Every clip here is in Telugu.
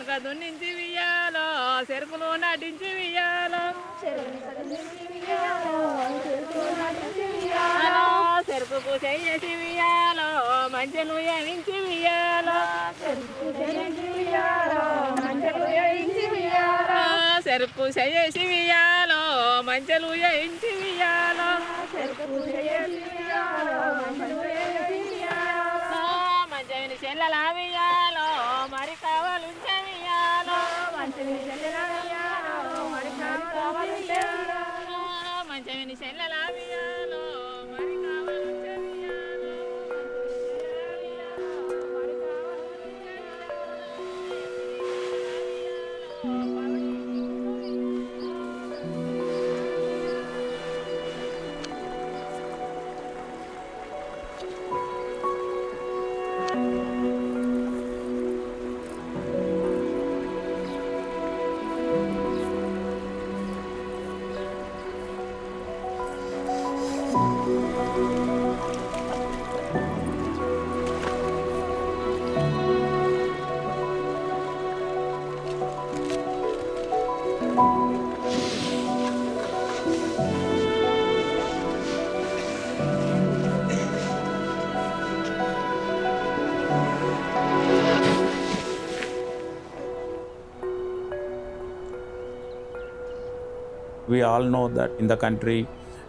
చెరుకుగా దున్నించి వియ్యాలో చెరుకులు నాటించి వియ్యాలో చెరుకుకు చేసి వియ్యాలో మంచెలు వేయించి వియ్యాలో చెరుకు చేసి వియ్యాలో మంచెలు వేయించి వియ్యాలో మంచమిని చెల్లెలా వియ్యాలో మరి కావాలుంచే వియ్యాలో మంచమిని చెల్లెలా వియ్యాలో మరి కావాలుంచే వియ్యాలో We all know that in the country,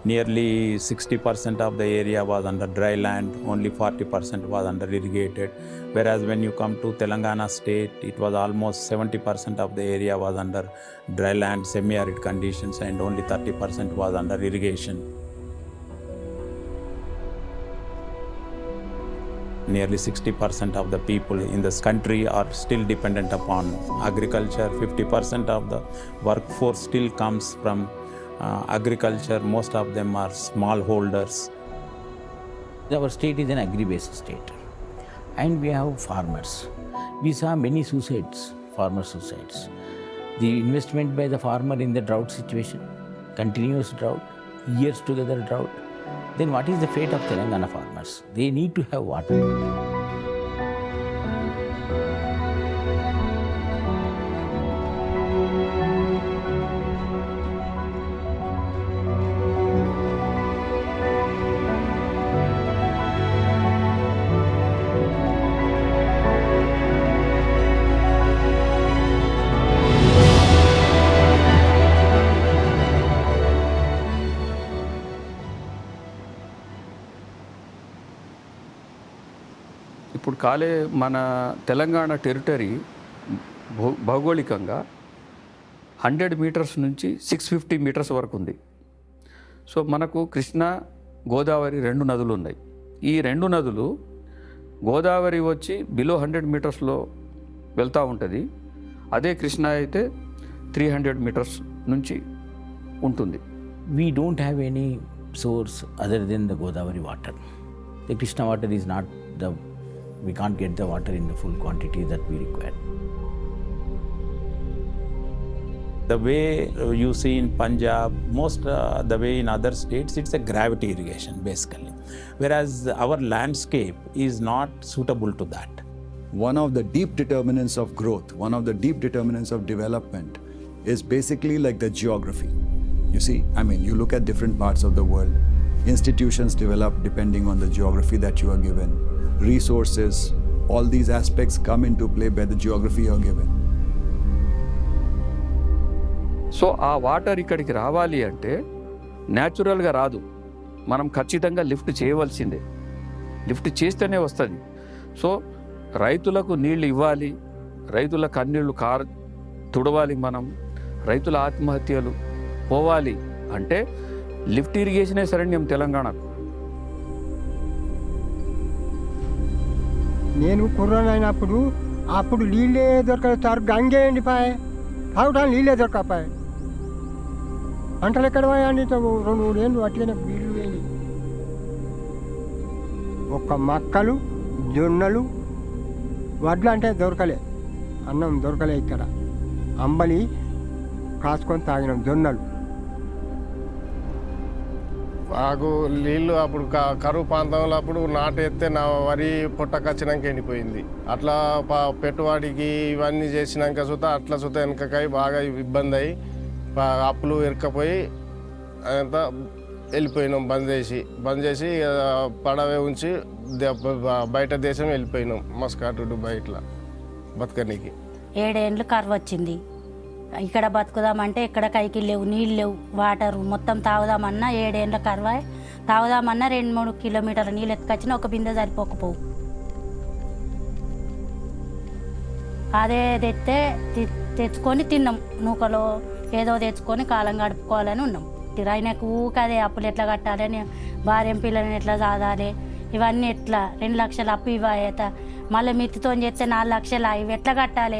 nearly 60% of the area was under dry land, only 40% was under irrigated. Whereas when you come to Telangana state, it was almost 70% of the area was under dry land, semi-arid conditions, and only 30% was under irrigation. Nearly 60% of the people in this country are still dependent upon agriculture. 50% of the workforce still comes from agriculture. Most of them are smallholders. Our state is an agri-based state, and we have farmers. We saw many suicides, farmer suicides. The investment by the farmer in the drought situation, continuous drought, years together drought. Then what is the fate of Telangana farmers? They need to have water. ఇప్పుడు మన తెలంగాణ టెరిటరీ భౌగోళికంగా 100 మీటర్స్ నుంచి 650 మీటర్స్ వరకు ఉంది. సో మనకు కృష్ణా గోదావరి 2 నదులు ఉన్నాయి. ఈ 2 నదులు గోదావరి వచ్చి బిలో 100 మీటర్స్లో వెళ్తూ ఉంటుంది. అదే కృష్ణా అయితే 300 మీటర్స్ నుంచి ఉంటుంది. We don't have any source other than the Godavari water. The Krishna water is not the, we can't get the water in the full quantity that we require. The way you see in Punjab, most the way in other states, it's a gravity irrigation basically. Whereas our landscape is not suitable to that. One of the deep determinants of growth, one of the deep determinants of development is basically like the geography. You see, I mean, you look at different parts of the world, institutions develop depending on the geography that you are given, resources, all these aspects come into play by the geography you are given. So ఆ వాటర్ ఇక్కడికి రావాలి అంటే న్యాచురల్గా రాదు. మనం ఖచ్చితంగా లిఫ్ట్ చేయవలసిందే. లిఫ్ట్ చేస్తేనే వస్తుంది. సో రైతులకు నీళ్ళు ఇవ్వాలి, రైతుల కన్నీళ్ళు తుడవాలి, మనం రైతుల ఆత్మహత్యలు పోవాలి అంటే లిఫ్ట్ ఇరిగేషనే శరణ్యం తెలంగాణకు. నేను కుర్రాడు అయినప్పుడు అప్పుడు నీళ్ళే దొరకలేదు సార్. గంగే ఎండిపోయాయి, తాగడానికి నీళ్ళే దొరకపాయి. పంటలు ఎక్కడ పోయాయండి? 2-3 ఏళ్ళు అట్టిగానే నీళ్ళు వేయి. ఒక్క మక్కలు, జొన్నలు, వడ్లు అంటే దొరకలే, అన్నం దొరకలే. ఇక్కడ అంబలి కాసుకొని తాగినాం, జొన్నలు. మాకు నీళ్ళు అప్పుడు కరువు ప్రాంతంలో అప్పుడు నాటేస్తే నా వరి పొట్టకొచ్చినాక ఎండిపోయింది. అట్లా పెట్టుబడికి ఇవన్నీ చేసినాక సుతా అట్లా సుతా వెనకకాయ బాగా ఇబ్బంది అయ్యి అప్పులు ఇరకపోయి అంతా వెళ్ళిపోయినాం. బంద్ చేసి పడవే ఉంచి బయట దేశం వెళ్ళిపోయినాం. మస్కాట్, దుబాయ్ ఇట్లా బతకనికి. 7 ఏండ్లు కరువు వచ్చింది. ఇక్కడ బతుకుదామంటే ఇక్కడ కైకి లేవు, నీళ్ళు లేవు, వాటరు మొత్తం తాగుదామన్నా 7 ఏండ్ల కరువు. తాగుదామన్నా 2-3 కిలోమీటర్ల నీళ్ళు ఎత్తుకొచ్చినా ఒక బిందె సరిపోకపోవు. అదే తెచ్చుకొని తిన్నాం. నూకలో ఏదో తెచ్చుకొని కాలం గడుపుకోవాలని ఉన్నాం. ఆయనకు ఊకదే అప్పులు ఎట్లా కట్టాలని, భార్యం పిల్లలని ఎట్లా సాదాలి, ఇవన్నీ ఎట్లా 2 లక్షలు అప్పు ఇవ్వత, మళ్ళీ మిత్తితో చేస్తే 4 లక్షలు ఇవి ఎట్లా కట్టాలి,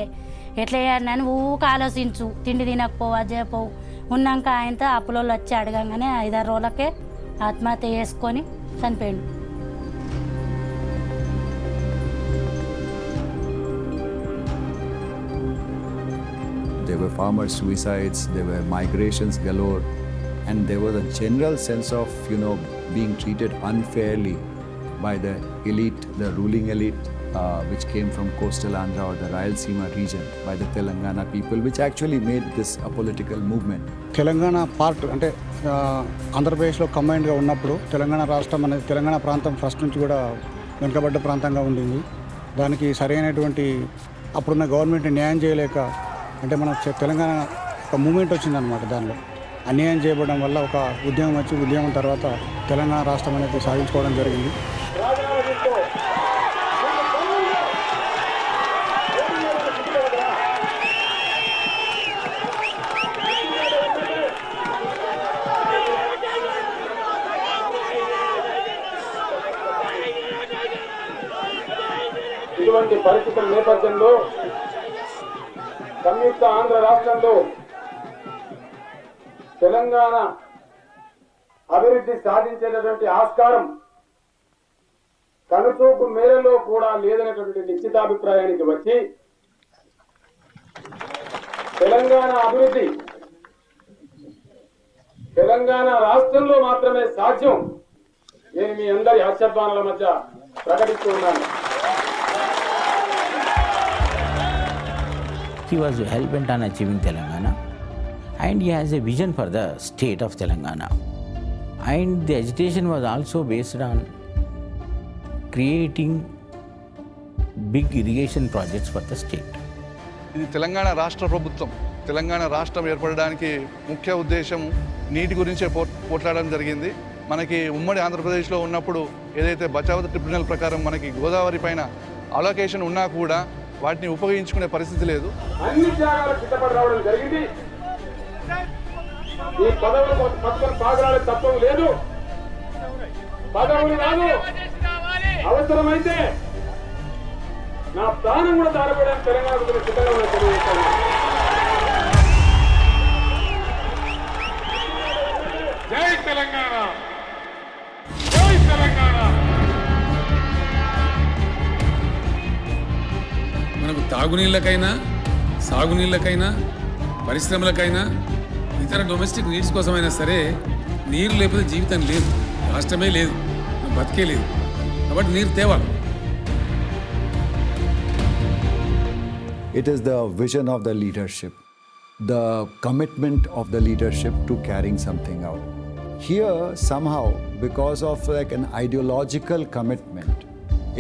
ఎట్లా చేయాలని ఊక ఆలోచించు. తిండి తినకపోవు, అజ్జపోవు. ఉన్నాక ఆయనతో అప్పులోళ్ళు వచ్చి అడగంగానే 5-6 రోజులకే ఆత్మహత్య చేసుకొని చనిపోయాడు. There were farmer suicides, there were migrations galore, and there was a general sense of, being treated unfairly by the elite, the ruling elite, which came from coastal Andhra or the Rayalaseema region, by the Telangana people, which actually made this a political movement. Telangana part అంటే ఆంధ్రప్రదేశ్లో కంబైన్డ్గా ఉన్నప్పుడు తెలంగాణ రాష్ట్రం అనేది తెలంగాణ ప్రాంతం ఫస్ట్ నుంచి కూడా వెనుకబడ్డ ప్రాంతంగా ఉండింది. దానికి సరైనటువంటి అప్పుడున్న గవర్నమెంట్ న్యాయం చేయలేక, అంటే మన తెలంగాణ ఒక మూమెంట్ వచ్చిందనమాట. దానిలో అన్యాయం చేయబడడం వల్ల ఒక ఉద్యమం వచ్చి, ఉద్యమం తర్వాత తెలంగాణ రాష్ట్రం అనేది సాధించుకోవడం జరిగింది. ఇటువంటి పరిస్థితుల నేపథ్యంలో సంయుక్త ఆంధ్ర రాష్ట్రంలో తెలంగాణ అభివృద్ధి సాధించేటటువంటి ఆస్కారం కనుచూపు మేరలో కూడా లేదనేటువంటి నిశ్చితాభిప్రాయానికి వచ్చి తెలంగాణ అభివృద్ధి తెలంగాణ రాష్ట్రంలో మాత్రమే సాధ్యం. నేను మీ అందరి హర్షధ్వానాల మధ్య ప్రకటిస్తూ ఉన్నాను. He was hell-bent on achieving Telangana, and he has a vision for the state of Telangana. And the agitation was also based on creating big irrigation projects for the state. ఇది తెలంగాణ రాష్ట్ర ప్రభుత్వం, తెలంగాణ రాష్ట్రం ఏర్పడడానికి ముఖ్య ఉద్దేశం నీటి గురించే పోట్లాడడం జరిగింది. మనకి ఉమ్మడి ఆంధ్రప్రదేశ్లో ఉన్నప్పుడు ఏదైతే బచావత్ ట్రిబ్యునల్ ప్రకారం మనకి గోదావరి పైన అలొకేషన్ ఉన్నా కూడా వాటిని ఉపయోగించుకునే పరిస్థితి లేదు. అన్ని త్యాగాలకు సిద్ధపడి రావడం జరిగింది. ఈ పదవులు పట్టుకొని సాగరాలే తత్వం లేదు. పదవులు రాదు, అవసరమైతే నా ప్రాణం కూడా దారపడడానికి తెలంగాణ సిద్ధంగా తెలియజేస్తాను. జై తెలంగాణ, జై తెలంగాణ. మనకు తాగునీళ్ళకైనా, సాగునీళ్ళకైనా, పరిశ్రమలకైనా, ఇతర డొమెస్టిక్ నీడ్స్ కోసమైనా సరే నీరు లేకపోతే జీవితం లేదు, రాష్ట్రమే లేదు, బతికే లేదు. కాబట్టి నీరు తేవాలి. It is the vision of the leadership, the commitment of the leadership to carrying something out. Here, somehow, because of like an ideological commitment,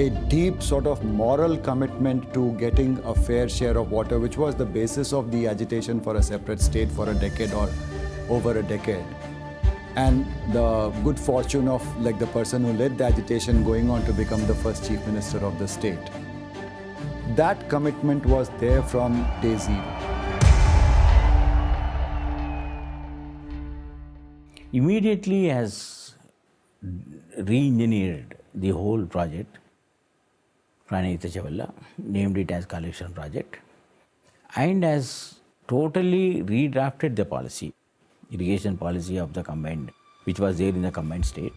a deep sort of moral commitment to getting a fair share of water, which was the basis of the agitation for a separate state for a decade or over a decade. And the good fortune of like the person who led the agitation going on to become the first Chief Minister of the state. That commitment was there from day zero. Immediately has re-engineered the whole project. Pranita Chavalla named it as Kaleshwaram project, and has totally redrafted the policy, irrigation policy of the combined, which was there in the combined state.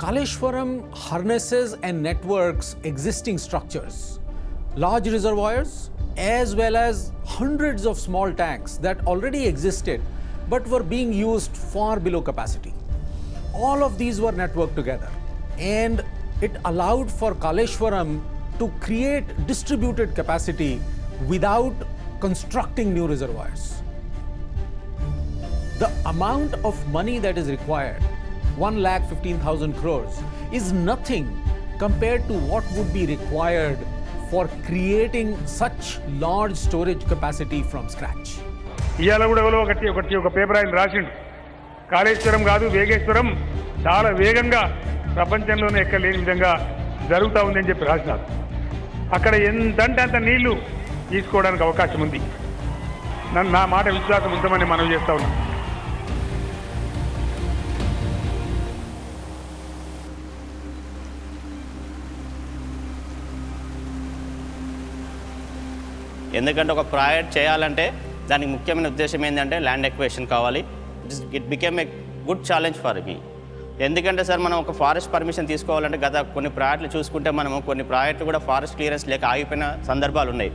Kaleshwaram harnesses and networks existing structures, large reservoirs, as well as hundreds of small tanks that already existed but were being used far below capacity. all of these were networked together, and it allowed for Kaleshwaram to create distributed capacity without constructing new reservoirs. The amount of money that is required, 1,15,000 crores, is nothing compared to what would be required for creating such large storage capacity from scratch. ఇవాళ కూడా ఎవరో ఒక పేపర్ ఆయన రాసిండు, కాళేశ్వరం కాదు వేగేశ్వరం చాలా వేగంగా ప్రపంచంలోనే ఎక్కలేని విధంగా జరుగుతూ ఉందని చెప్పి రాసినారు. అక్కడ ఎంతంటే అంత నీళ్లు తీసుకోవడానికి అవకాశం ఉంది. నా మాట విశ్వాసం ఉందామని మనం చేస్తూ ఉన్నాం. ఎందుకంటే ఒక ప్రాజెక్ట్ చేయాలంటే దానికి ముఖ్యమైన ఉద్దేశం ఏంటంటే ల్యాండ్ ఎక్వేషన్ కావాలి. It became a good challenge for me. ఎందుకంటే సార్ మనం ఒక ఫారెస్ట్ పర్మిషన్ తీసుకోవాలంటే గత కొన్ని ప్రాజెక్టులు చూసుకుంటే మనము కొన్ని ప్రాజెక్టులు కూడా ఫారెస్ట్ క్లియరెన్స్ లేక ఆగిపోయిన సందర్భాలు ఉన్నాయి.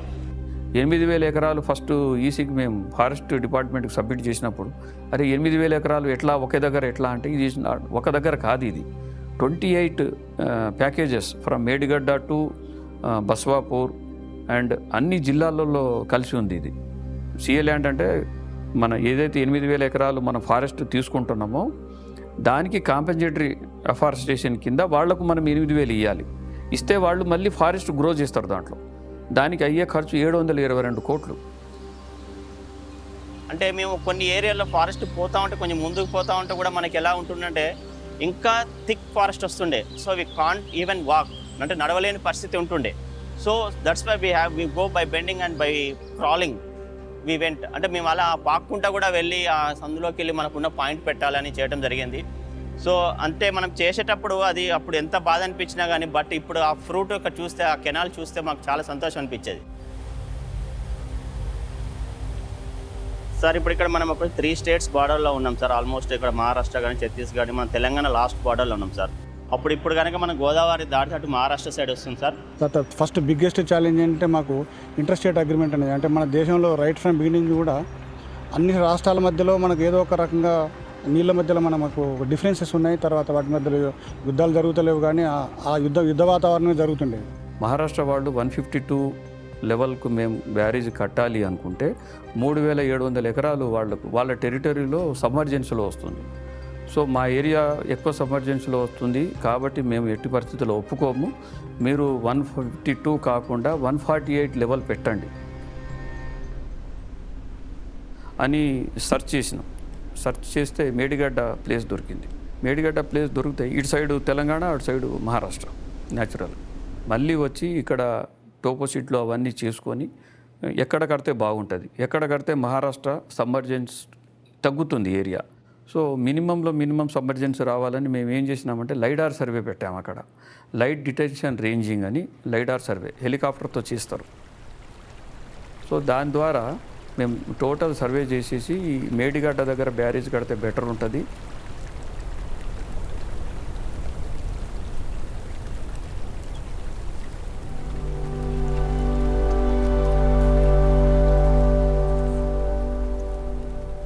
8,000 ఎకరాలు ఫస్ట్ ఈసీకి మేము ఫారెస్ట్ డిపార్ట్మెంట్కి సబ్మిట్ చేసినప్పుడు, అరే 8,000 ఎకరాలు ఎట్లా ఒకే దగ్గర ఎట్లా అంటే, ఇది ఒక దగ్గర కాదు, ఇది 28 packages from Medigadda to Baswapur and అన్ని జిల్లాలలో కలిసి ఉంది. ఇది సిఏ ల్యాండ్ అంటే మన ఏదైతే 8,000 ఎకరాలు మనం ఫారెస్ట్ తీసుకుంటున్నామో దానికి కాంపెన్సేటరీ అఫారెస్టేషన్ కింద వాళ్లకు మనం 8,000 ఇవ్వాలి. ఇస్తే వాళ్ళు మళ్ళీ ఫారెస్ట్ గ్రో చేస్తారు. దాంట్లో దానికి అయ్యే ఖర్చు 722 కోట్లు. అంటే మేము కొన్ని ఏరియాలో ఫారెస్ట్ పోతా ఉంటే కొంచెం ముందుకు పోతా ఉంటే కూడా మనకి ఎలా ఉంటుందంటే ఇంకా థిక్ ఫారెస్ట్ వస్తుండే. So we can't even walk, అంటే నడవలేని పరిస్థితి ఉంటుండే. So that's why we go by bending and by crawling we went. అంటే మేము అలా పాక్కుంటా కూడా వెళ్ళి ఆ సందులోకి వెళ్ళి మనకున్న పాయింట్ పెట్టాలని చేయడం జరిగింది. సో అంటే మనం చేసేటప్పుడు అది అప్పుడు ఎంత బాధ అనిపించినా కానీ, బట్ ఇప్పుడు ఆ ఫ్రూట్ ఒక చూస్తే, ఆ కెనాల్ చూస్తే మాకు చాలా సంతోషం అనిపించేది. సార్ ఇప్పుడు ఇక్కడ మనం ఒక 3 స్టేట్స్ బార్డర్లో ఉన్నాం సార్. ఆల్మోస్ట్ ఇక్కడ మహారాష్ట్ర కానీ, ఛత్తీస్గఢ్, మన తెలంగాణ లాస్ట్ బార్డర్లో ఉన్నాం సార్. ఇప్పుడు కనుక మన గోదావరి దాటి అటు మహారాష్ట్ర సైడ్ వస్తుంది సార్. ఫస్ట్ బిగ్గెస్ట్ ఛాలెంజ్ ఏంటంటే మాకు ఇంటర్స్టేట్ అగ్రిమెంట్ అనేది. అంటే మన దేశంలో రైట్ ఫ్రమ్ బిగినింగ్ కూడా అన్ని రాష్ట్రాల మధ్యలో మనకు ఏదో ఒక రకంగా నీళ్ళ మధ్యలో మనకు డిఫరెన్సెస్ ఉన్నాయి. తర్వాత వాటి మధ్యలో యుద్ధాలు జరుగుతలేవు, కానీ ఆ యుద్ధ వాతావరణమే జరుగుతుండేది. మహారాష్ట్ర వాళ్ళు 152 లెవెల్కు మేము బ్యారేజ్ కట్టాలి అనుకుంటే 3,700 ఎకరాలు వాళ్ళ టెరిటరీలో సబ్మర్జెన్స్లో వస్తుంది. సో మా ఏరియా ఎక్కువ సబ్మర్జెన్స్లో వస్తుంది కాబట్టి మేము ఎట్టి పరిస్థితుల్లో ఒప్పుకోము, మీరు 152 కాకుండా 148 లెవెల్ పెట్టండి అని సెర్చ్ చేసినాం. సెర్చ్ చేస్తే మేడిగడ్డ ప్లేస్ దొరికింది. మేడిగడ్డ ప్లేస్ దొరికితే ఇటు సైడు తెలంగాణ, అటు సైడు మహారాష్ట్ర న్యాచురల్. మళ్ళీ వచ్చి ఇక్కడ టోపోసిట్లో అవన్నీ చేసుకొని ఎక్కడ కడితే బాగుంటుంది, ఎక్కడ కడితే మహారాష్ట్ర సబ్మర్జెన్స్ తగ్గుతుంది ఏరియా. సో మినిమం సబ్మర్జెన్స్ రావాలని మేము ఏం చేసినామంటే లైడార్ సర్వే పెట్టాము. అక్కడ లైట్ డిటెక్షన్ రేంజింగ్ అని లైడార్ సర్వే హెలికాప్టర్తో చేస్తారు. సో దాని ద్వారా మేము టోటల్ సర్వే చేసేసి మేడిగడ్డ దగ్గర బ్యారేజ్ కడితే బెటర్ ఉంటుంది.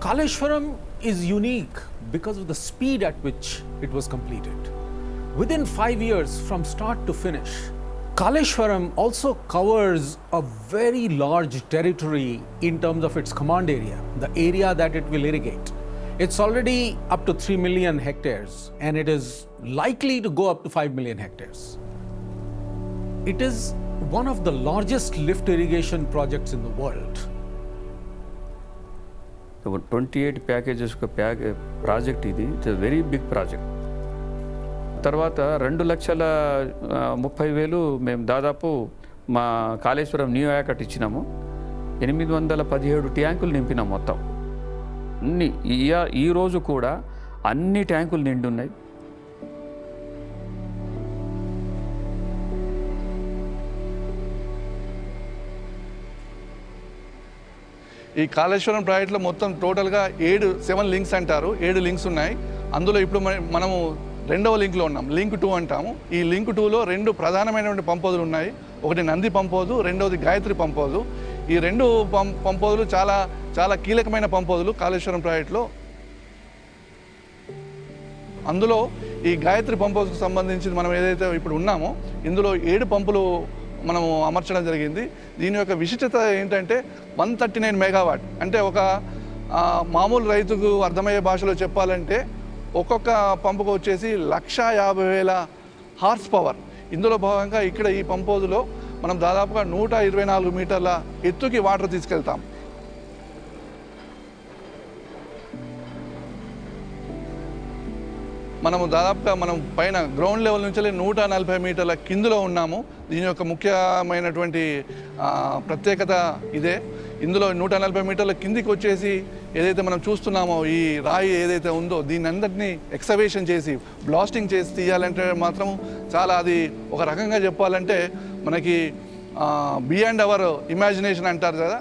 Kaleshwaram is unique because of the speed at which it was completed. Within 5 years from start to finish, Kaleshwaram also covers a very large territory in terms of its command area, the area that it will irrigate. It's already up to 3 million hectares and it is likely to go up to 5 million hectares. It is one of the largest lift irrigation projects in the world. 28 packages project ఇది. It's a very big project. తర్వాత 2,30,000 మేము దాదాపు మా కాళేశ్వరం న్యూ యాకట్ ఇచ్చినాము. 817 ట్యాంకులు నింపినాం మొత్తం. అన్ని ఈ రోజు కూడా అన్ని ట్యాంకులు నిండి ఉన్నాయి. ఈ కాళేశ్వరం ప్రాజెక్టులో మొత్తం టోటల్గా 7 లింక్స్ అంటారు. 7 లింక్స్ ఉన్నాయి. అందులో ఇప్పుడు మనము 2వ లింక్లో ఉన్నాం, లింక్ 2 అంటాము. ఈ లింక్ 2లో 2 ప్రధానమైనటువంటి పంపోదులు ఉన్నాయి. ఒకటి నంది పంపోదు, రెండవది గాయత్రి పంపోదు. ఈ 2 పంపోదులు చాలా చాలా కీలకమైన పంపోదులు కాళేశ్వరం ప్రాజెక్టులో. అందులో ఈ గాయత్రి పంప్ హౌస్కి సంబంధించి మనం ఏదైతే ఇప్పుడు ఉన్నామో ఇందులో 7 పంపులు మనము అమర్చడం జరిగింది. దీని యొక్క విశిష్టత ఏంటంటే 139 మెగావాట్. అంటే ఒక మామూలు రైతుకు అర్థమయ్యే భాషలో చెప్పాలంటే ఒక్కొక్క పంపుకు వచ్చేసి 150,000 హార్స్ పవర్. ఇందులో భాగంగా ఇక్కడ ఈ పంప్ హౌస్లో మనం దాదాపుగా 124 మీటర్ల ఎత్తుకి వాటర్ తీసుకెళ్తాం. మనము దాదాపుగా మనం పైన గ్రౌండ్ లెవెల్ నుంచి 140 మీటర్ల కిందలో ఉన్నాము. దీని యొక్క ముఖ్యమైనటువంటి ప్రత్యేకత ఇదే. ఇందులో 140 మీటర్ల కిందికి వచ్చేసి ఏదైతే మనం చూస్తున్నామో ఈ రాయి ఏదైతే ఉందో దీన్ని అందరినీ ఎక్స్కవేషన్ చేసి బ్లాస్టింగ్ చేసి తీయాలంటే మాత్రం చాలా అది ఒక రకంగా చెప్పాలంటే మనకి బియాండ్ అవర్ ఇమాజినేషన్ అంటారు కదా.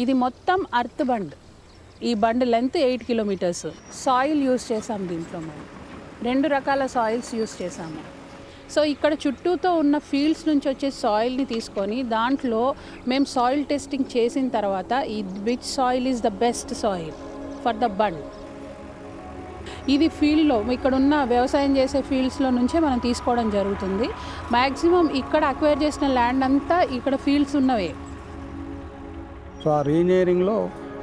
ఇది మొత్తం అర్త్ బండ్. ఈ bund length 8 kilometres. Soil use చేసాము దీంట్లో. మేము 2 రకాల సాయిల్స్ యూస్ చేసాము. సో ఇక్కడ చుట్టూతో ఉన్న ఫీల్డ్స్ నుంచి వచ్చే సాయిల్ని తీసుకొని దాంట్లో మేము సాయిల్ టెస్టింగ్ చేసిన తర్వాత ఈ which soil is the best soil for the bund. ఇది ఫీల్డ్లో ఇక్కడ ఉన్న వ్యవసాయం చేసే ఫీల్డ్స్లో నుంచే మనం తీసుకోవడం జరుగుతుంది. మ్యాక్సిమం ఇక్కడ అక్వైర్ చేసిన ల్యాండ్ అంతా ఇక్కడ ఫీల్డ్స్ ఉన్నవే. సో ఆ రీఇంజనీరింగ్లో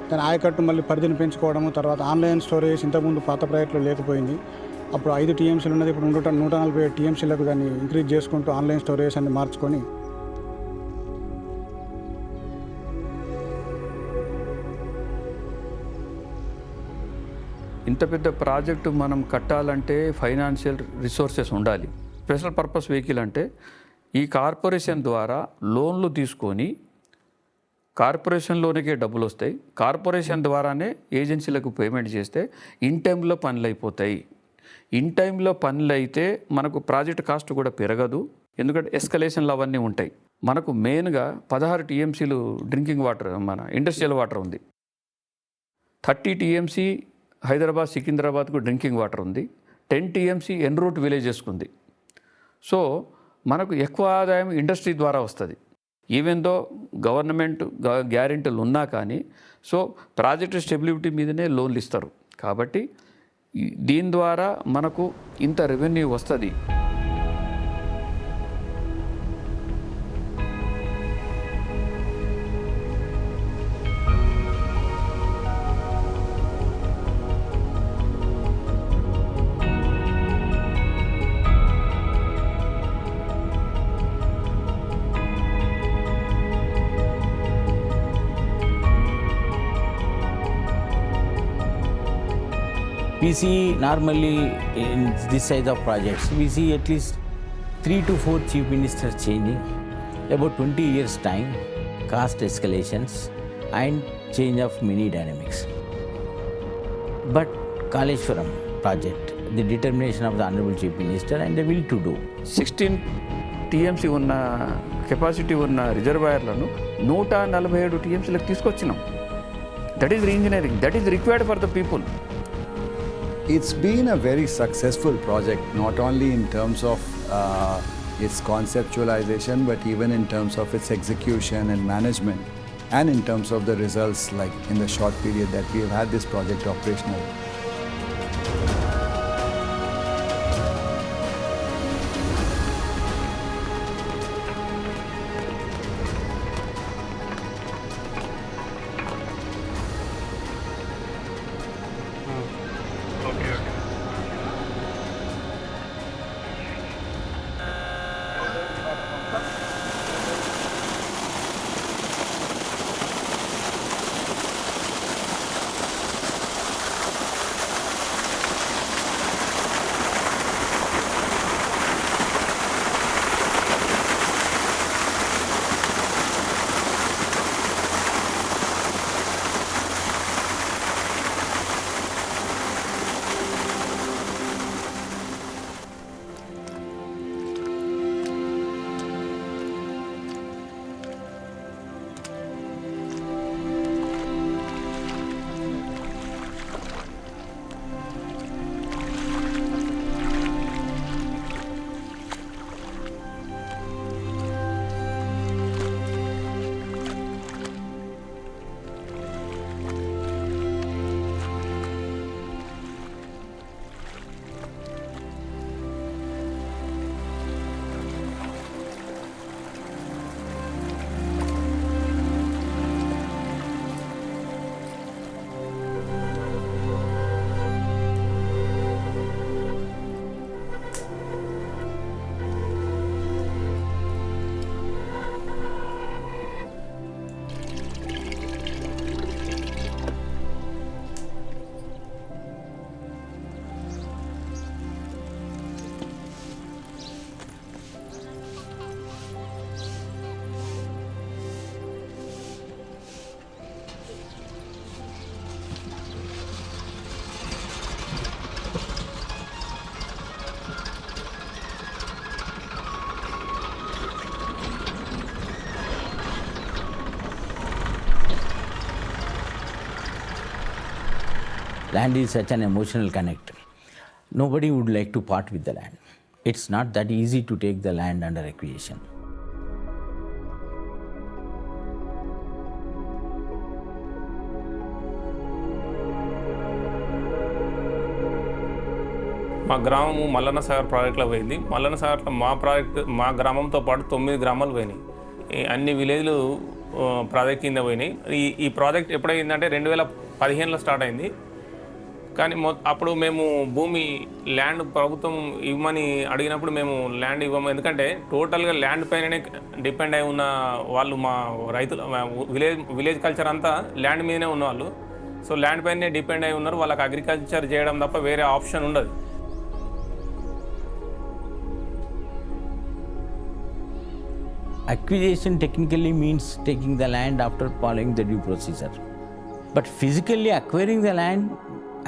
దాని ఆయకట్టు మళ్ళీ పరిధిని పెంచుకోవడము, తర్వాత ఆన్లైన్ స్టోరేజ్ ఇంతకుముందు పాత ప్రాజెక్టులో లేకపోయింది. అప్పుడు 5 టీఎంసీలు ఉన్నది, ఇప్పుడు 147 టీఎంసీలకు దాన్ని ఇంక్రీజ్ చేసుకుంటూ ఆన్లైన్ స్టోరేజ్ అన్ని మార్చుకొని ఇంత పెద్ద ప్రాజెక్టు మనం కట్టాలంటే ఫైనాన్షియల్ రిసోర్సెస్ ఉండాలి. స్పెషల్ పర్పస్ వెహికల్ అంటే ఈ కార్పొరేషన్ ద్వారా లోన్లు తీసుకొని కార్పొరేషన్లోనికే డబ్బులు వస్తాయి. కార్పొరేషన్ ద్వారానే ఏజెన్సీలకు పేమెంట్ చేస్తే ఇన్ టైంలో పనులు అయిపోతాయి. ఇన్ టైంలో పనులు అయితే మనకు ప్రాజెక్ట్ కాస్ట్ కూడా పెరగదు. ఎందుకంటే ఎస్కలేషన్లు అవన్నీ ఉంటాయి. మనకు మెయిన్గా 16 టీఎంసీలు డ్రింకింగ్ వాటర్ మన ఇండస్ట్రియల్ వాటర్ ఉంది. 30 టీఎంసీ హైదరాబాద్ సికింద్రాబాద్కు డ్రింకింగ్ వాటర్ ఉంది. 10 టీఎంసీ ఎన్ రూట్ విలేజెస్కు ఉంది. సో మనకు ఎక్కువ ఆదాయం ఇండస్ట్రీ ద్వారా వస్తుంది. ఈవెన్ దో గవర్నమెంట్ గ్యారెంటీలు ఉన్నా కానీ సో ప్రాజెక్ట్ స్టెబిలిటీ మీదనే లోన్లు ఇస్తారు. కాబట్టి దీని ద్వారా మనకు ఇంత రెవెన్యూ వస్తుంది. We see normally in this size of projects, we see at least 3 to 4 chief ministers changing, about 20 years time, cost escalations and change of many dynamics. But Kaleshwaram project, the determination of the Honorable Chief Minister and the will to do. 16 TMC ఉన్న కెపాసిటీ ఉన్న రిజర్వాయర్లను 147 టీఎంసీలకు తీసుకొచ్చినాం. That is reengineering, that is required for the people. It's been a very successful project, not only in terms of its conceptualization, but even in terms of its execution and management, and in terms of the results, like in the short period that we have had this project operational. Land is such an emotional connect. Nobody would like to part with the land. It's not that easy to take the land under acquisition. మా గ్రామము మల్లన్న సాగర్ ప్రాజెక్ట్లో పోయింది. మల్లన్న సాగర్లో మా గ్రామంతో పాటు 9 గ్రామాలు పోయినాయి. అన్ని విలేజ్లు ప్రాజెక్ట్ కింద పోయినాయి. ఈ ప్రాజెక్ట్ ఎప్పుడైందంటే 2015లో స్టార్ట్ అయింది. కానీ అప్పుడు మేము ల్యాండ్ ప్రభుత్వం ఇవ్వమని అడిగినప్పుడు మేము ల్యాండ్ ఇవ్వము. ఎందుకంటే టోటల్గా ల్యాండ్ పైననే డిపెండ్ అయి ఉన్న వాళ్ళు మా రైతులు విలేజ్ కల్చర్ అంతా ల్యాండ్ మీదనే ఉన్నవాళ్ళు. సో ల్యాండ్ పైనే డిపెండ్ అయి ఉన్నారు. వాళ్ళకి అగ్రికల్చర్ చేయడం తప్ప వేరే ఆప్షన్ ఉండదు. Acquisition technically means taking the land after following the due procedure. But physically acquiring the land,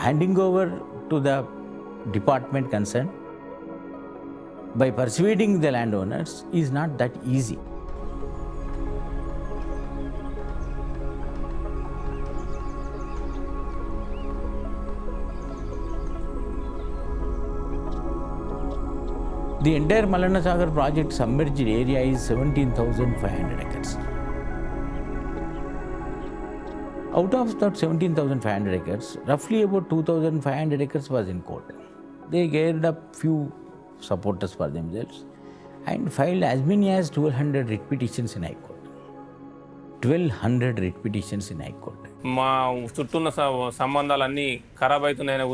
handing over to the department concerned, by persuading the landowners is not that easy. The entire Mallana Sagar project submerged area is 17,500 acres. Out of that 17,500 acres, roughly about 2,500 acres was in court. They gathered up few supporters for themselves and filed as many as 1,200 writ petitions in High Court. 1,200 writ petitions in High Court. మా చుట్టూన్న సంబంధాలన్నీ ఖరాబ్ అవుతున్నాయనే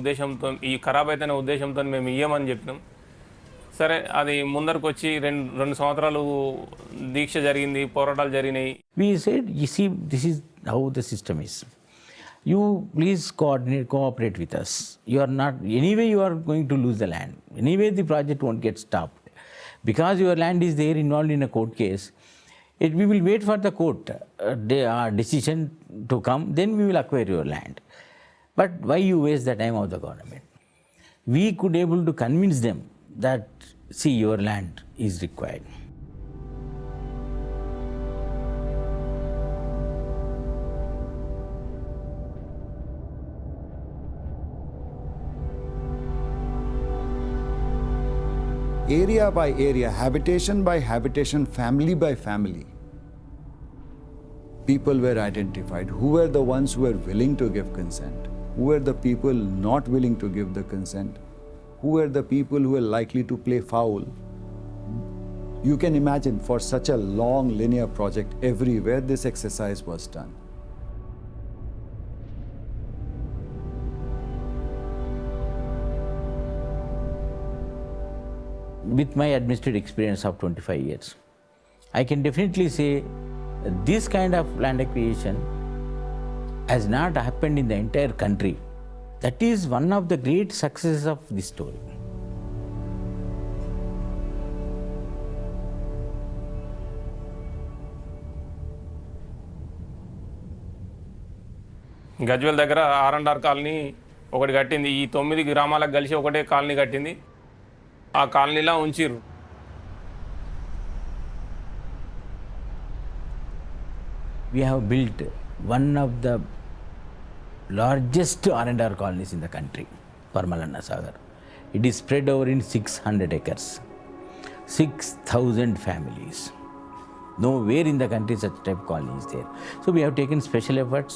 ఉద్దేశంతో మేము ఇయ్యమని చెప్పినాం. సరే అది ముందరకు వచ్చి రెండు సంవత్సరాలు దీక్ష జరిగింది, పోరాటాలు జరిగినాయి. We said, you see, this is how the system is. You please cooperate with us. You are not, anyway you are going to lose the land. Anyway the project won't get stopped. Because your land is there involved in a court case, we will wait for the court decision to come, then we will acquire your land. But why you waste the time of the government? We could able to convince them that, see, your land is required. Area by area, habitation by habitation, family by family, people were identified. Who were the ones who were willing to give consent? Who were the people not willing to give the consent? Who were the people who were likely to play foul? You can imagine, for such a long linear project, everywhere this exercise was done. With my administrative experience of 25 years, I can definitely say that this kind of land acquisition has not happened in the entire country. That is one of the great successes of this story. Gajwel దగ్గర R&R కాలనీ ఒకటి కట్టింది. ఈ 9 గ్రామాలకు కలిసి ఒకటే కాలనీ కట్టింది. ఆ కాలనీలా ఉంచిర్రు. We have built one of the largest R&R colonies in the country for Mallana Sagar. It is spread over in 600 acres, 6,000 families. Nowhere in the country such type of colony is there. So we have taken special efforts.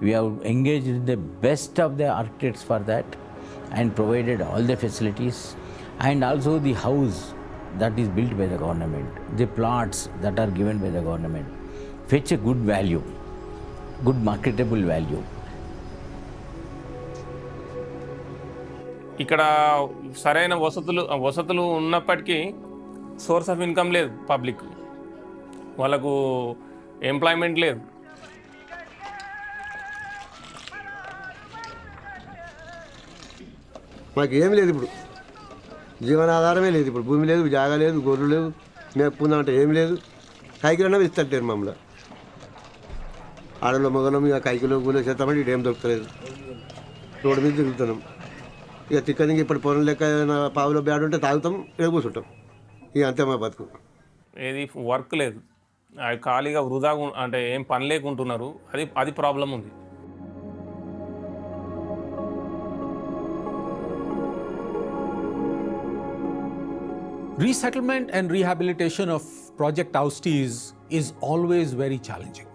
We have engaged the best of the architects for that and provided all the facilities, and also the house that is built by the government, the plots that are given by the government fetch a good value, good marketable value. ఇక్కడ సరైన వసతులు ఉన్నప్పటికీ సోర్స్ ఆఫ్ ఇన్కమ్ లేదు. పబ్లిక్ వాళ్ళకు ఎంప్లాయ్మెంట్ లేదు. మాకు ఏమి లేదు, ఇప్పుడు జీవనాధారమే లేదు. ఇప్పుడు భూమి లేదు, జాగా లేదు, గొర్రెలు లేవు, మేపుకుందామంటే ఏమి లేదు. కైకిలన్నా ఇస్తుంటారు మమ్మల్ని. ఆడలో మగలం ఇక కైకిలో కూలో చేస్తామంటే ఇటు ఏం దొరకలేదు. రోడ్డు మీద తిరుగుతున్నాం. ఇక తిక్కదింగి ఇప్పుడు పొలం లెక్క పావులో బ్యాడ్ ఉంటే తాగుతాం, ఇక్కడ కూర్చుంటాం. ఇక అంతే మా బతుకు. ఏది వర్క్ లేదు, ఖాళీగా వృధా, అంటే ఏం పని లేకుంటున్నారు. అది ప్రాబ్లం ఉంది. Resettlement and rehabilitation of project oustees is always very challenging.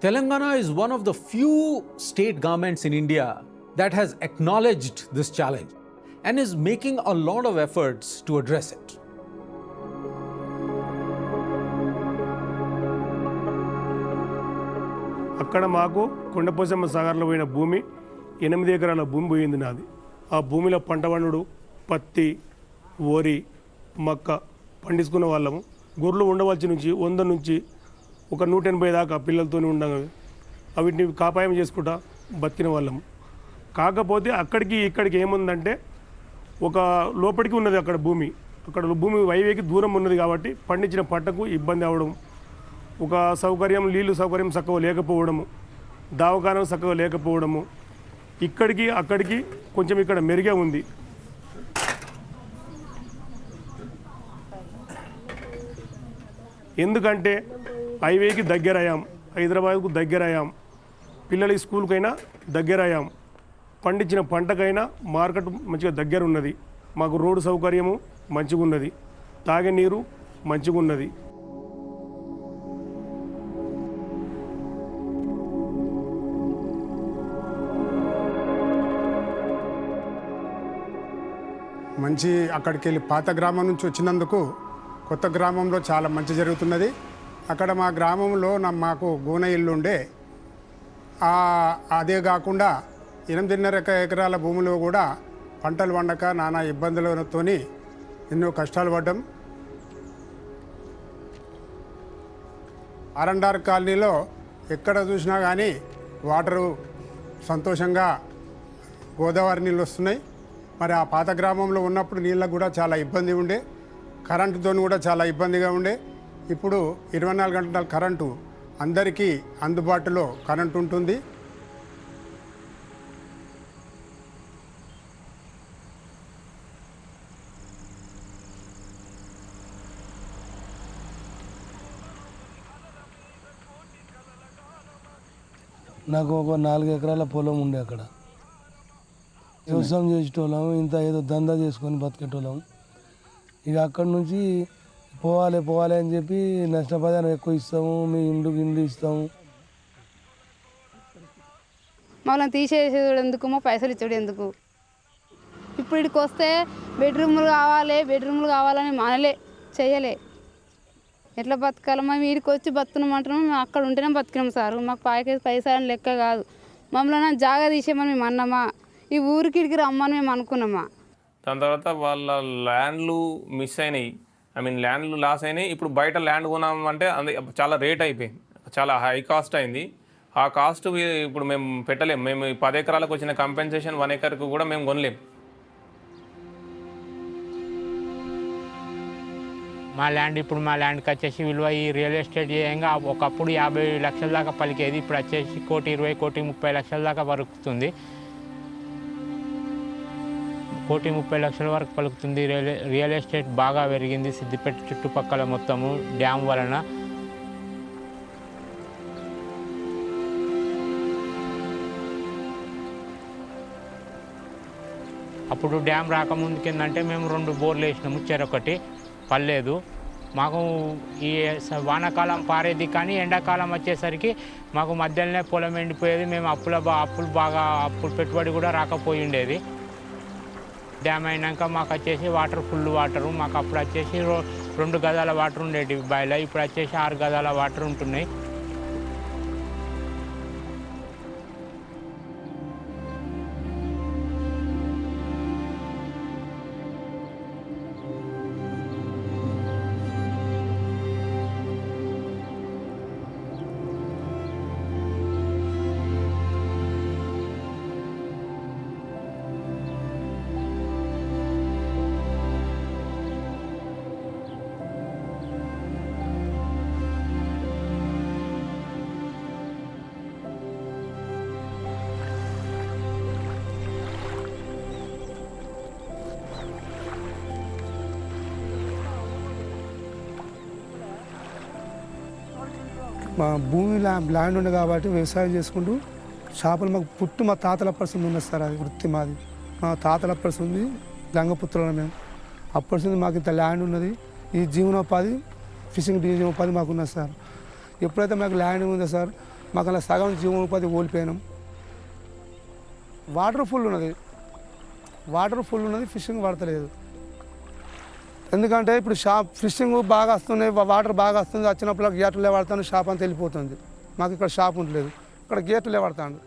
Telangana is one of the few state governments in India that has acknowledged this challenge and is making a lot of efforts to address it. అక్కడ మాకు కొండపోచమ్మ సాగర్లో పోయిన భూమి 8 ఎకరాల భూమి పోయింది నాది. ఆ భూమిలో పంట పండుడు, పత్తి, వరి, మక్క పండించుకున్న వాళ్ళము. గొర్రెలు ఉండవలసి నుంచి 100 నుంచి ఒక 180 దాకా పిల్లలతో ఉండగా వీటిని కాపాయం చేసుకుంటా బతికిన వాళ్ళము. కాకపోతే అక్కడికి ఇక్కడికి ఏముందంటే ఒక లోపలికి ఉన్నది అక్కడ భూమి. అక్కడ భూమి వైవేకి దూరం ఉన్నది కాబట్టి పండించిన పంటకు ఇబ్బంది అవ్వడం, ఒక సౌకర్యం నీళ్ళు సౌకర్యం చక్కగా లేకపోవడము, దవాఖానం చక్కగా లేకపోవడము, ఇక్కడికి అక్కడికి కొంచెం ఇక్కడ మెరుగే ఉంది. ఎందుకంటే హైవేకి దగ్గర అయ్యాం, హైదరాబాద్కు దగ్గర అయ్యాం, పిల్లలకి స్కూల్కైనా దగ్గర అయ్యాం, పండించిన పంటకైనా మార్కెట్ మంచిగా దగ్గర ఉన్నది, మాకు రోడ్డు సౌకర్యము మంచిగా ఉన్నది, తాగే నీరు మంచిగా ఉన్నది. మంచి అక్కడికి వెళ్ళి పాత గ్రామం నుంచి వచ్చినందుకు కొత్త గ్రామంలో చాలా మంచి జరుగుతున్నది. అక్కడ మా గ్రామంలో మాకు గూన ఇల్లు ఉండే, అదే కాకుండా 8.5 ఎకరాల భూమిలో కూడా పంటలు పండక నానా ఇబ్బందులతో ఎన్నో కష్టాలు పడ్డాం. ఆర్ఎండ్ఆర్ కాలనీలో ఎక్కడ చూసినా కానీ వాటరు సంతోషంగా గోదావరి నీళ్ళు వస్తున్నాయి. మరి ఆ పాత గ్రామంలో ఉన్నప్పుడు నీళ్ళకు కూడా చాలా ఇబ్బంది ఉండే, కరెంటుతో కూడా చాలా ఇబ్బందిగా ఉండే. ఇప్పుడు 24 గంటల కరెంటు అందరికీ అందుబాటులో కరెంటు ఉంటుంది. నాకు ఒక 4 ఎకరాల పొలం ఉండే, అక్కడ వ్యవసాయం చేసేటోళ్ళం, ఇంత ఏదో దందా చేసుకొని బతికేటోళ్ళం. ఇక అక్కడి నుంచి పోవాలి అని చెప్పి నష్టపరిహారం ఎక్కువ ఇస్తాము, మీ ఇండ్లు ఇస్తాము. మమ్మల్ని తీసేసేది ఎందుకు, మా పైసలు ఇచ్చేది ఎందుకు? ఇప్పుడు ఇక్కడికి వస్తే బెడ్రూమ్లు కావాలని మనలే చేయలే. ఎట్లా బతకాలి? మేము వీడికి వచ్చి బతుకున్నామంటున్నాం, మేము అక్కడ ఉంటేనే బతికినాం సార్. మాకు పైసలు లెక్క కాదు. మమ్మల్ని జాగా తీసేయమని మేము అన్నామా, ఈ ఊరికి రమ్మని మేము అనుకున్నామా. దాని తర్వాత వాళ్ళ ల్యాండ్లు మిస్ అయినాయి, ల్యాండ్లు లాస్ అయినాయి. ఇప్పుడు బయట ల్యాండ్ కొనామంటే అది చాలా రేట్ అయిపోయింది, చాలా హై కాస్ట్ అయింది. ఆ కాస్ట్ ఇప్పుడు మేము పెట్టలేము. మేము 10 ఎకరాలకు వచ్చిన కంపెన్సేషన్ 1 ఎకర్కు కూడా మేము కొనలేము. మా ల్యాండ్కి వచ్చేసి విలువ ఈ రియల్ ఎస్టేట్ చేయంగా ఒకప్పుడు 50 లక్షల దాకా పలికేది, ఇప్పుడు వచ్చేసి 1,20,00,000, 1,30,00,000 లక్షల దాకా పలుకుతుంది. 1,30,00,000 వరకు పలుకుతుంది. రియల్ ఎస్టేట్ బాగా పెరిగింది సిద్దిపేట చుట్టుపక్కల మొత్తము డ్యామ్ వలన. అప్పుడు డ్యామ్ రాకముందుకు ఏంటంటే మేము 2 బోర్లు వేసినాము, చెరొకటి పర్లేదు. మాకు ఈ వానాకాలం పారేది, కానీ ఎండాకాలం వచ్చేసరికి మాకు మధ్యలోనే పొలం ఎండిపోయేది. మేము అప్పులు పెట్టుబడి కూడా రాకపోయి ఉండేది. డ్యామ్ అయినాక మాకు వచ్చేసి ఫుల్ వాటరు. మాకు అప్పుడు వచ్చేసి 2 గదాల వాటర్ ఉండేవి బాయిలో, ఇప్పుడు వచ్చేసి 6 గదాల వాటర్ ఉంటున్నాయి. మా భూమి ల్యాండ్ ఉంది కాబట్టి వ్యవసాయం చేసుకుంటూ చేపలు మాకు మా తాతల పరిస్థితి ఉన్నది సార్. అది వృత్తి మాది, మా తాతల పరిస్థితి ఉంది. గంగపుత్రులు మేము అప్పటి మాకు ఇంత ల్యాండ్ ఉన్నది, ఈ జీవనోపాధి ఫిషింగ్ జీవనోపాధి మాకు ఉన్నది సార్. ఎప్పుడైతే మాకు ల్యాండ్ ఉందో సార్, మాకు అలా సగం జీవనోపాధి కోల్పోయినాం. వాటర్ ఫుల్ ఉన్నది, ఫిషింగ్ పడతలేదు. ఎందుకంటే ఇప్పుడు ఫిషింగ్ బాగా వస్తున్నాయి, వాటర్ బాగా వస్తుంది, వచ్చినప్పుడు గేట్లే పడతాను, షాప్ అంతా వెళ్ళిపోతుంది. మాకు ఇక్కడ షాప్ ఉండలేదు, ఇక్కడ గేట్లే పడతాడు.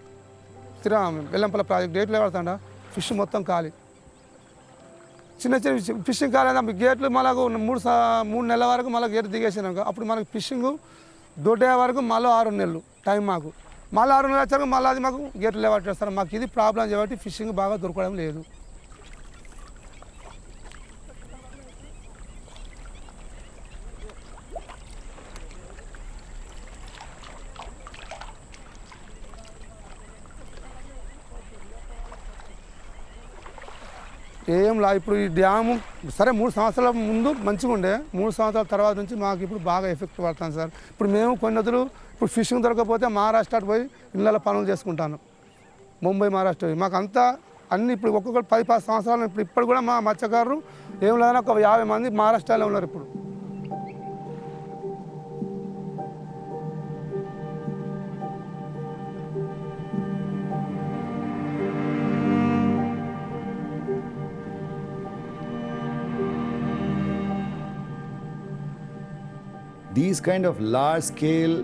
వెల్లంపల్లి ప్రాజెక్ట్ గేట్లే పడతాడా, ఫిష్ మొత్తం ఖాళీ. చిన్న ఫిషింగ్ కాలేదా గేట్లు మళ్ళీ 3 నెలల వరకు మళ్ళీ గేట్ దిగేసినాక అప్పుడు మనకు ఫిషింగ్ దొడ్డే వరకు మళ్ళీ 6 నెలలు టైం మాకు. మళ్ళీ 6 నెలలు వచ్చాక మళ్ళీ అది మాకు గేట్లు లేవట్టేస్తారు. మాకు ఇది ప్రాబ్లం కాబట్టి ఫిషింగ్ బాగా దొరకడం లేదు. ఇప్పుడు ఈ డ్యాము సరే 3 సంవత్సరాల ముందు మంచిగా ఉండే, 3 సంవత్సరాల తర్వాత నుంచి మాకు ఇప్పుడు బాగా ఎఫెక్ట్ పడుతుంది సార్. ఇప్పుడు మేము కొన్ని నదులు ఇప్పుడు ఫిషింగ్ దొరకకపోతే మహారాష్ట్ర పోయి ఇళ్ళ పనులు చేసుకుంటాను, ముంబై మహారాష్ట్ర పోయి. మాకు అంతా అన్ని ఇప్పుడు ఒక్కొక్కటి 10-10 సంవత్సరాలు ఇప్పుడు కూడా మా మత్స్యకారులు ఏం లేదని ఒక 50 మంది మహారాష్ట్రలో ఉన్నారు ఇప్పుడు. These kind of large-scale,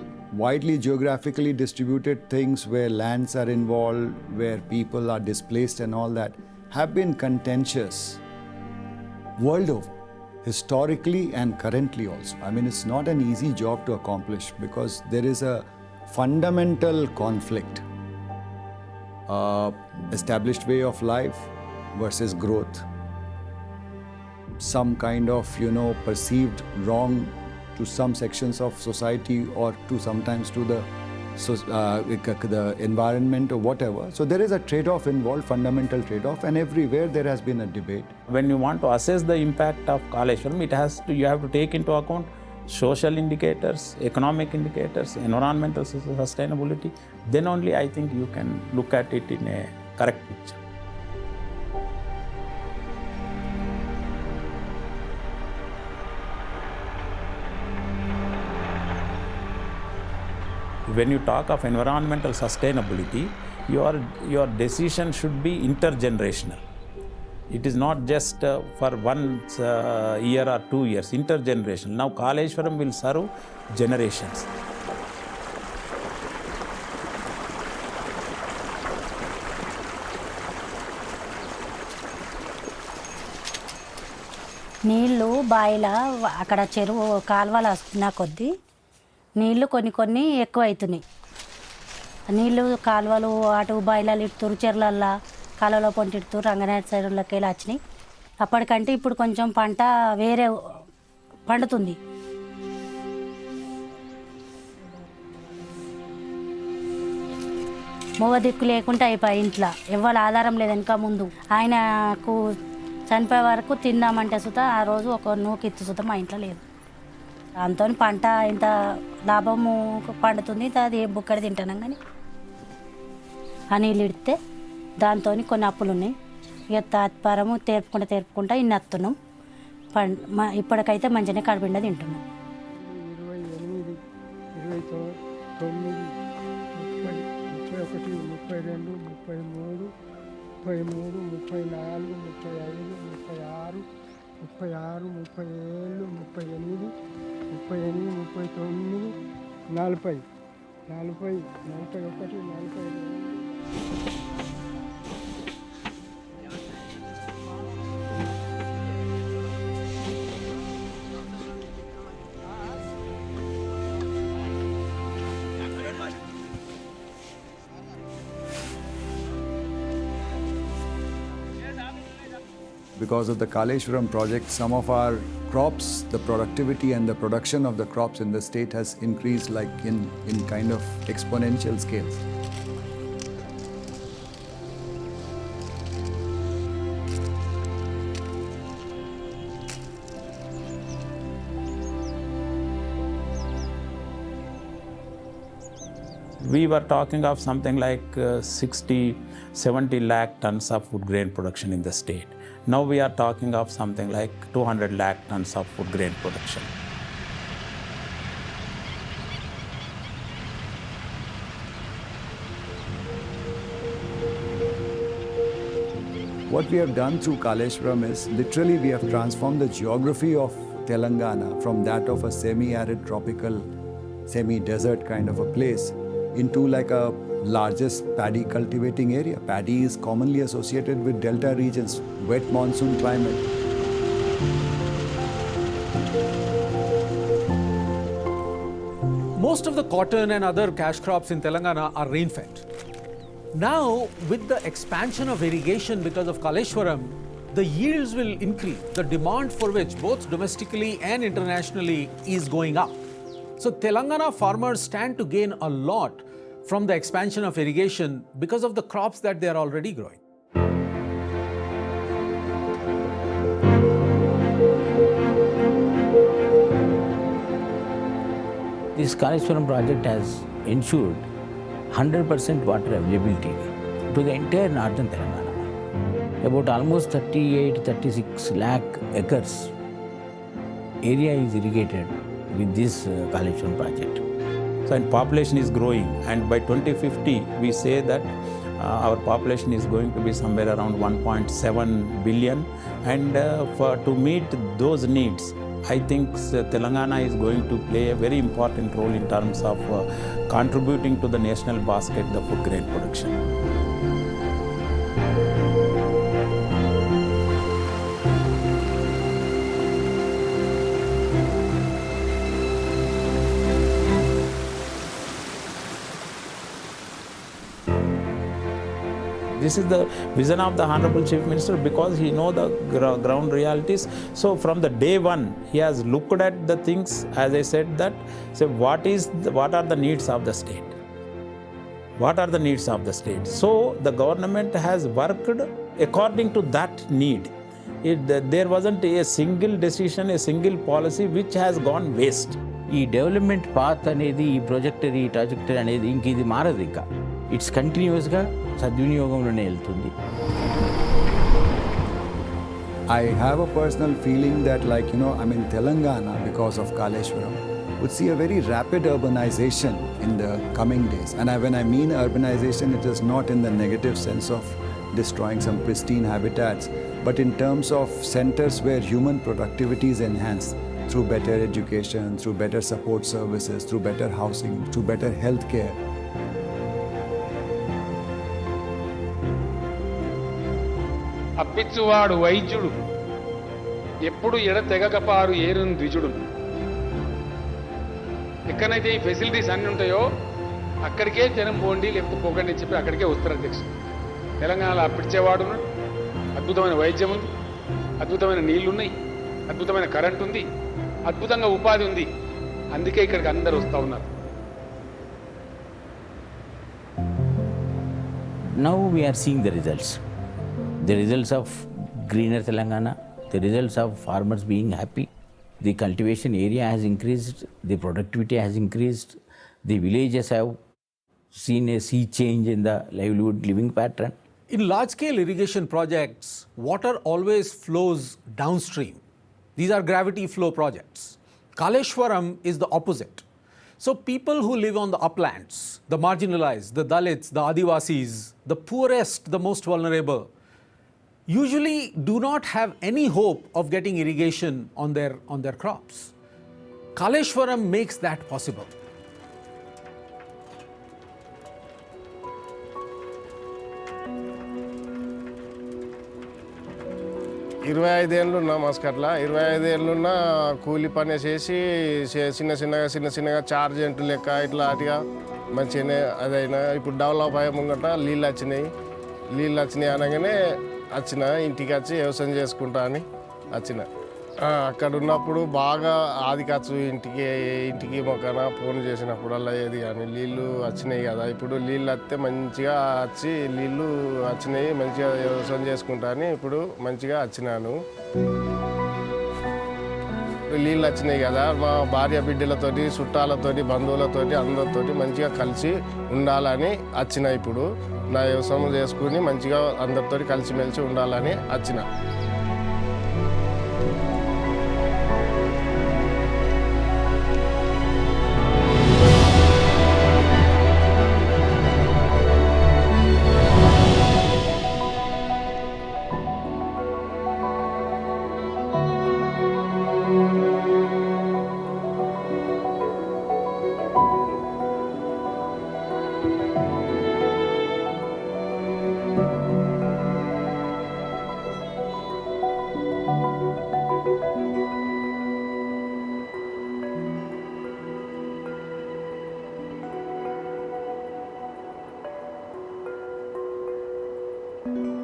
widely geographically distributed things where lands are involved, where people are displaced and all that, have been contentious world over, historically and currently also. I mean, it's not an easy job to accomplish because there is a fundamental conflict. Established way of life versus growth. Some kind of, perceived wrong to some sections of society or to sometimes to the environment or whatever. So there is a trade-off involved, fundamental trade-off, and everywhere there has been a debate. When you want to assess the impact of Kaleshwaram, you have to take into account social indicators, economic indicators, environmental sustainability. Then only I think you can look at it in a correct picture. When you talk of environmental sustainability, your decision should be intergenerational. It is not just for 1 year or 2 years, intergenerational. Now Kaleshwaram will serve generations. నీళ్ళు బాయిల అక్కడ చెరువు కాలువలు వస్తున్న కొద్దీ నీళ్ళు కొన్ని ఎక్కువ అవుతున్నాయి. నీళ్ళు కాలువలు అటు బాయిలలో ఇడుతురు, చెరువులల్లో కాలువలో పొంటిడుతూ రంగనాథ చెరువులకి వెళ్ళి వచ్చినాయి. అప్పటికంటే ఇప్పుడు కొంచెం పంట వేరే పండుతుంది. మూగ దిక్కు లేకుండా అయిపోయి ఇంట్లో ఎవరు ఆధారం లేదు. వెనక ముందు ఆయనకు చనిపోయే వరకు తిందామంటే సుతా ఆ రోజు ఒక నూకిత్తు సుతా మా ఇంట్లో లేదు. దాంతో పంట ఇంత లాభము పండుతుంది, అది బుక్కడి తింటున్నాం. కానీ ఆ నీళ్ళు ఇడితే దాంతో కొన్ని అప్పులు ఉన్నాయి. ఇక తాత్పరము తేర్పుకుంటా ఇన్ని వస్తున్నాం. ఇప్పటికైతే మంచిగానే కడుపుండ తింటున్నాం. 28, 29, 30, 31, 32, 33, 34, 35, 36, 37, 38, 39, 40, 41, 42. Because of the Kaleshwaram project, some of our crops, the productivity and the production of the crops in the state has increased like in kind of exponential scales. We were talking of something like 60-70 lakh tons of food grain production in the state. Now we are talking of something like 200 lakh tons of food grain production. What we have done through Kaleshwaram is literally we have transformed the geography of Telangana from that of a semi-arid tropical, semi-desert kind of a place into like a largest paddy cultivating area. Paddy is commonly associated with delta regions, wet monsoon climate. Most of the cotton and other cash crops in Telangana are rain-fed. Now, with the expansion of irrigation because of Kaleshwaram, the yields will increase, the demand for which both domestically and internationally is going up. So Telangana farmers stand to gain a lot from the expansion of irrigation because of the crops that they are already growing. This Kaleshwaram project has ensured 100% water availability to the entire northern Telangana. About almost 38-36 lakh acres area is irrigated with this Kaleshwaram project. So, and population is growing, and by 2050 we say that our population is going to be somewhere around 1.7 billion, and to meet those needs, I think Telangana is going to play a very important role in terms of contributing to the national basket, the food grain production. This is the vision of the Honorable Chief Minister because he knows the ground realities. So from the day one, he has looked at the things, as I said, that say what are the needs of the state? What are the needs of the state? So the government has worked according to that need. There wasn't a single decision, a single policy which has gone waste. ఈ డెవలప్మెంట్ పాత్ అనేది ఈ ట్రాజెక్టరీ అనేది ఇంక ఇది మారదు, ఇంకా ఇట్స్ కంటిన్యూస్గా సద్వినియోగంలోనే వెళ్తుంది. I have a personal feeling that Telangana, because of Kaleshwaram, would see a very rapid urbanization in the coming days. And when I mean urbanization, it is not in the negative sense of destroying some pristine habitats, but in terms of centers where human productivity is enhanced through better education, through better support services, through better housing, through better health care. అప్పిచ్చువాడు వైద్యుడు ఎప్పుడు ఎడ తెగకపారు ఏరుని ద్విజుడు. ఎక్కడైతే ఈ ఫెసిలిటీస్ అన్నీ ఉంటాయో అక్కడికే జనం పోండి, లేకపోతే పోకండి అని చెప్పి అక్కడికే వస్తారు అధ్యక్షుడు. తెలంగాణలో అప్పిచ్చేవాడు ఉన్నాడు, అద్భుతమైన వైద్యం ఉంది, అద్భుతమైన నీళ్లు ఉన్నాయి, అద్భుతమైన కరెంట్ ఉంది, అద్భుతంగా ఉపాధి ఉంది. అందుకే ఇక్కడికి అందరూ వస్తూ ఉన్నారు. Now we are seeing the results. The results of greener Telangana, the results of farmers being happy. The cultivation area has increased, the productivity has increased, the villages have seen a sea change in the livelihood living pattern. In large-scale irrigation projects, water always flows downstream. These are gravity flow projects. Kaleshwaram is the opposite. So people who live on the uplands, the marginalized, the Dalits, the Adivasis, the poorest, the most vulnerable, usually do not have any hope of getting irrigation on their crops. Kaleshwaram makes that possible. ఇరవై 25 ఏళ్ళు ఉన్నా మస్కట్లా. 25 ఏళ్ళున్నా కూలి పని చేసి చిన్న చిన్నగా చార్జెంట్ లెక్క ఇట్లా అటుగా మంచిగానే అదైనా. ఇప్పుడు డెవలప్ అయ్యే ముంగట నీళ్ళు వచ్చినాయి అనగానే వచ్చిన ఇంటికి వచ్చి వ్యవసాయం చేసుకుంటా అని వచ్చిన. అక్కడ ఉన్నప్పుడు బాగా ఆది ఖర్చు ఇంటికి మొక్కన ఫోన్ చేసినప్పుడల్లా ఏది కానీ నీళ్ళు వచ్చినాయి కదా. ఇప్పుడు నీళ్ళు వస్తే మంచిగా వచ్చి నీళ్ళు వచ్చినాయి, మంచిగా వ్యవసాయం చేసుకుంటా అని ఇప్పుడు మంచిగా వచ్చినాను. నీళ్ళు వచ్చినాయి కదా, మా భార్య బిడ్డలతోటి, చుట్టాలతోటి, బంధువులతోటి, అందరితోటి మంచిగా కలిసి ఉండాలని వచ్చిన. ఇప్పుడు నా వ్యవసాయం చేసుకుని మంచిగా అందరితో కలిసిమెలిసి ఉండాలని వచ్చిన. you.